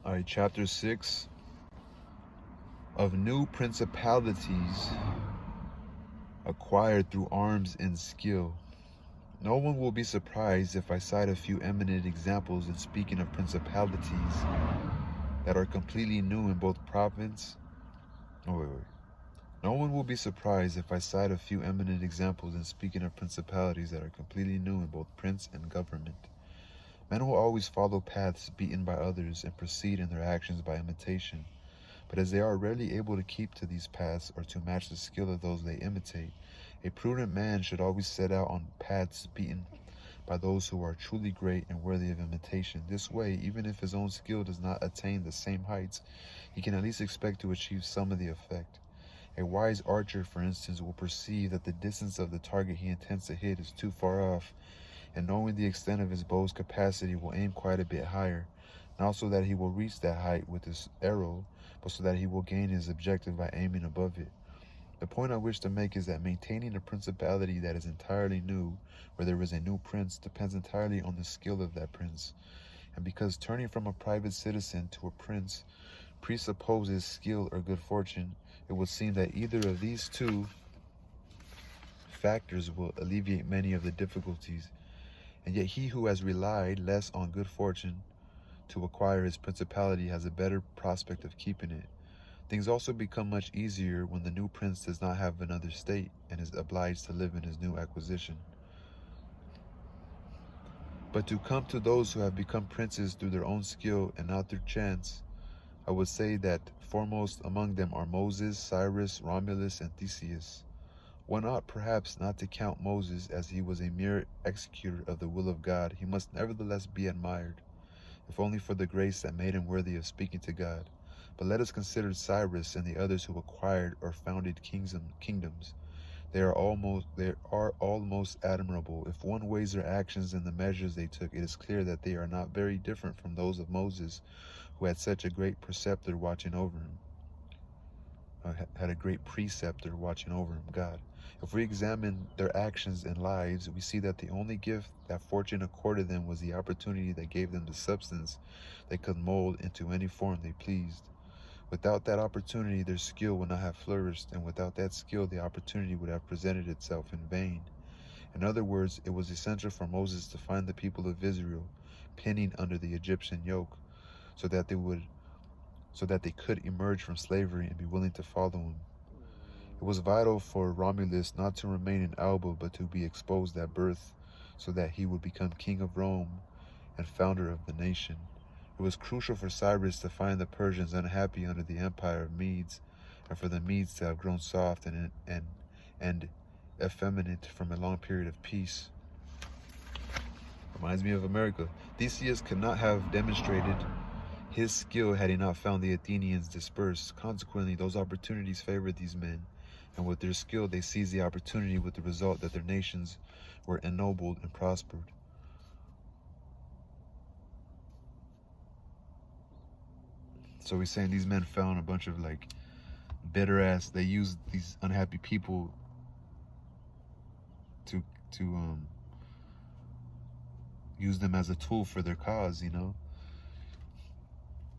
All right, chapter 6 of new principalities acquired through arms and skill. No one will be surprised if I cite a few eminent examples in speaking of principalities that are completely new in both province. No one will be surprised if I cite a few eminent examples in speaking of principalities that are completely new in both prince and government. Men will always follow paths beaten by others and proceed in their actions by imitation. But as they are rarely able to keep to these paths or to match the skill of those they imitate, a prudent man should always set out on paths beaten by those who are truly great and worthy of imitation. This way, even if his own skill does not attain the same heights, he can at least expect to achieve some of the effect. A wise archer, for instance, will perceive that the distance of the target he intends to hit is too far off, and knowing the extent of his bow's capacity will aim quite a bit higher, not so that he will reach that height with his arrow, but so that he will gain his objective by aiming above it. The point I wish to make is that maintaining a principality that is entirely new, where there is a new prince, depends entirely on the skill of that prince. And because turning from a private citizen to a prince presupposes skill or good fortune, it would seem that either of these two factors will alleviate many of the difficulties. And yet he who has relied less on good fortune to acquire his principality has a better prospect of keeping it. Things also become much easier when the new prince does not have another state and is obliged to live in his new acquisition. But to come to those who have become princes through their own skill and not through chance, I would say that foremost among them are Moses, Cyrus, Romulus, and Theseus. One ought perhaps not to count Moses, as he was a mere executor of the will of God. He must nevertheless be admired, if only for the grace that made him worthy of speaking to God. But let us consider Cyrus and the others who acquired or founded kingdoms. They are all most admirable. If one weighs their actions and the measures they took, it is clear that they are not very different from those of Moses, who had such a great preceptor watching over him. Had a great preceptor watching over him, God. If we examine their actions and lives, we see that the only gift that fortune accorded them was the opportunity that gave them the substance they could mold into any form they pleased. Without that opportunity, their skill would not have flourished, and without that skill, the opportunity would have presented itself in vain. In other words, it was essential for Moses to find the people of Israel pinning under the Egyptian yoke, so that they could emerge from slavery and be willing to follow him. It was vital for Romulus not to remain in Alba, but to be exposed at birth, so that he would become king of Rome and founder of the nation. It was crucial for Cyrus to find the Persians unhappy under the empire of Medes, and for the Medes to have grown soft and effeminate from a long period of peace. Reminds me of America. Theseus could not have demonstrated his skill had he not found the Athenians dispersed. Consequently, those opportunities favored these men, and with their skill they seized the opportunity, with the result that their nations were ennobled and prospered. So he's saying these men found a bunch of bitter ass. They used these unhappy people to use them as a tool for their cause.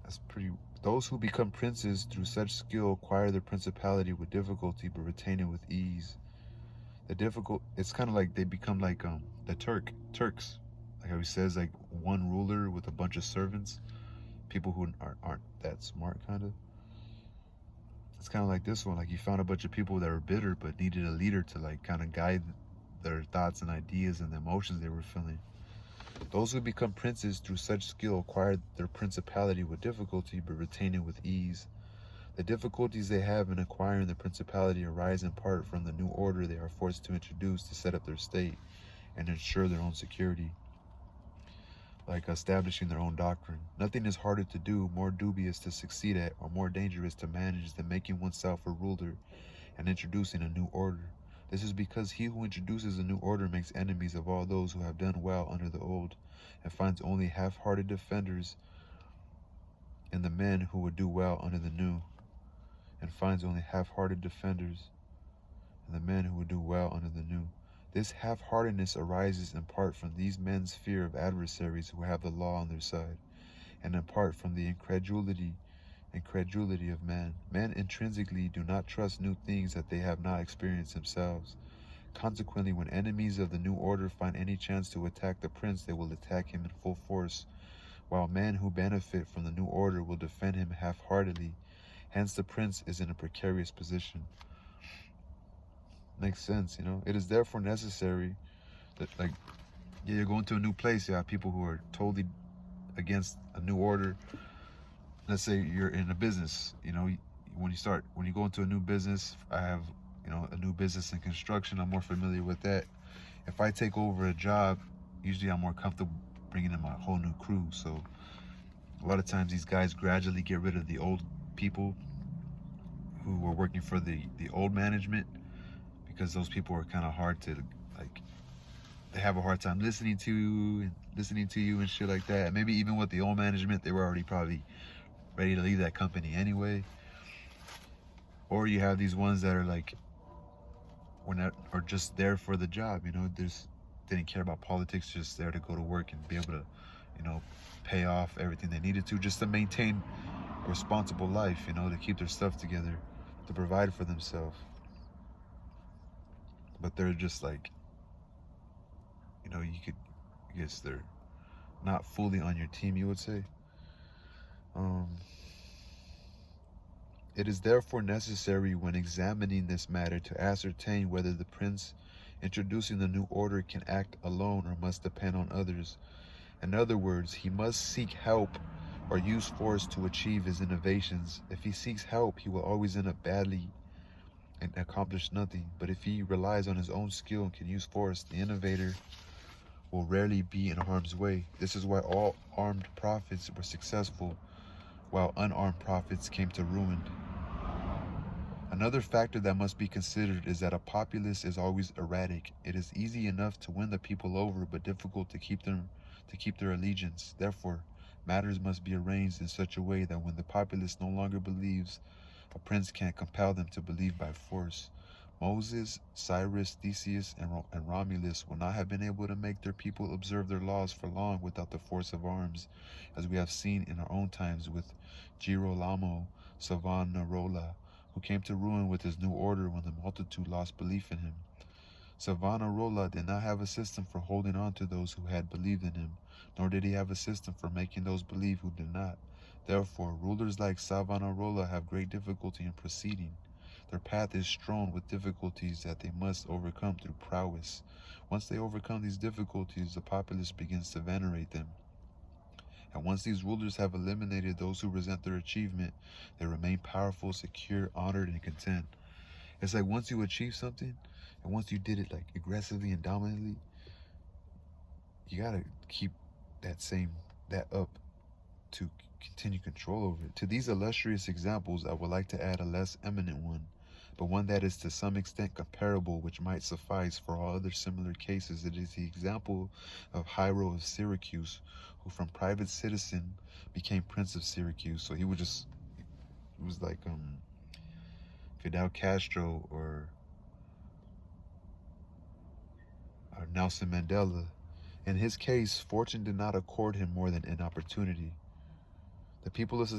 That's pretty. Those who become princes through such skill acquire their principality with difficulty, but retain it with ease. It's kind of like they become like the Turks, like how he says, like one ruler with a bunch of servants, people who aren't that smart, kind of. It's kind of like this one. Like he found a bunch of people that were bitter, but needed a leader to kind of guide their thoughts and ideas and the emotions they were feeling. Those who become princes through such skill acquire their principality with difficulty, but retain it with ease. The difficulties they have in acquiring the principality arise in part from the new order they are forced to introduce to set up their state and ensure their own security, like establishing their own doctrine. Nothing is harder to do, more dubious to succeed at, or more dangerous to manage than making oneself a ruler and introducing a new order. This is because he who introduces a new order makes enemies of all those who have done well under the old, and finds only half-hearted defenders in the men who would do well under the new, and finds only half-hearted defenders in the men who would do well under the new. This half-heartedness arises in part from these men's fear of adversaries who have the law on their side, and in part from the incredulity of man. Men intrinsically do not trust new things that they have not experienced themselves. Consequently, when enemies of the new order find any chance to attack the prince, they will attack him in full force, while men who benefit from the new order will defend him half-heartedly. Hence, the prince is in a precarious position. Makes sense, you know? It is therefore necessary that, like, yeah, you're going to a new place, you have people who are totally against a new order. Let's say you're in a business, you know, when you go into a new business, I have, you know, a new business in construction, I'm more familiar with that. If I take over a job, usually I'm more comfortable bringing in my whole new crew. So a lot of times these guys gradually get rid of the old people who were working for the old management, because those people are kind of hard to, like, they have a hard time listening to you and shit like that. Maybe even with the old management, they were already probably ready to leave that company anyway. Or you have these ones that are like, are just there for the job, you know, they didn't care about politics, just there to go to work and be able to, you know, pay off everything they needed to, just to maintain a responsible life, you know, to keep their stuff together, to provide for themselves. But they're just like, you know, I guess they're not fully on your team, you would say. It is therefore necessary, when examining this matter, to ascertain whether the prince introducing the new order can act alone or must depend on others. In other words, he must seek help or use force to achieve his innovations. If he seeks help, he will always end up badly and accomplish nothing. But if he relies on his own skill and can use force, the innovator will rarely be in harm's way. This is why all armed prophets were successful, while unarmed prophets came to ruin. Another factor that must be considered is that a populace is always erratic. It is easy enough to win the people over, but difficult to keep their allegiance. Therefore, matters must be arranged in such a way that when the populace no longer believes, a prince can't compel them to believe by force. Moses, Cyrus, Theseus, and Romulus would not have been able to make their people observe their laws for long without the force of arms, as we have seen in our own times with Girolamo Savonarola, who came to ruin with his new order when the multitude lost belief in him. Savonarola did not have a system for holding on to those who had believed in him, nor did he have a system for making those believe who did not. Therefore, rulers like Savonarola have great difficulty in proceeding. Their path is strewn with difficulties that they must overcome through prowess. Once they overcome these difficulties, the populace begins to venerate them. And once these rulers have eliminated those who resent their achievement, they remain powerful, secure, honored, and content. It's like once you achieve something, and once you did it like aggressively and dominantly, you gotta keep that up to continue control over it. To these illustrious examples, I would like to add a less eminent one, but one that is to some extent comparable, which might suffice for all other similar cases. It is the example of Hiero of Syracuse, who from private citizen became Prince of Syracuse. So he was like Fidel Castro or Nelson Mandela. In his case, fortune did not accord him more than an opportunity. The people of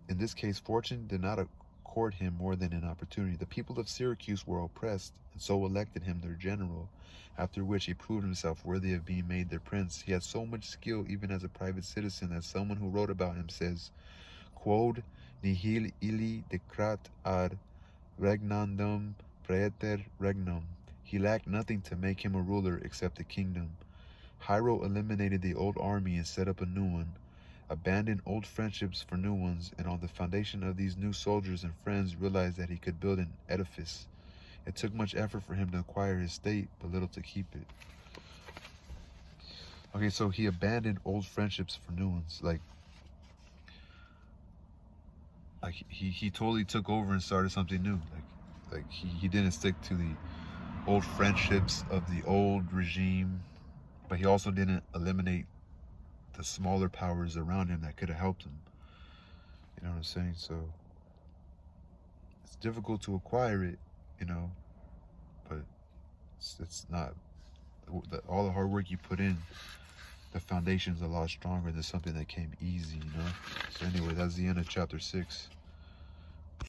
in this case, fortune did not accord him more than an opportunity. The people of Syracuse were oppressed, and so elected him their general, after which he proved himself worthy of being made their prince. He had so much skill, even as a private citizen, that someone who wrote about him says, "Quod nihil illi decrat ad regnandum praeter regnum." He lacked nothing to make him a ruler except the kingdom. Hiero eliminated the old army and set up a new one, abandoned old friendships for new ones, and on the foundation of these new soldiers and friends realized that he could build an edifice. It took much effort for him to acquire his state, but little to keep it. Okay, so he abandoned old friendships for new ones. Like he totally took over and started something new. Like he didn't stick to the old friendships of the old regime, but he also didn't eliminate the smaller powers around him that could have helped him. You know what I'm saying? So it's difficult to acquire it, you know, but it's not all the hard work you put in the foundation's a lot stronger than something that came easy, you know? So anyway, that's the end of chapter 6.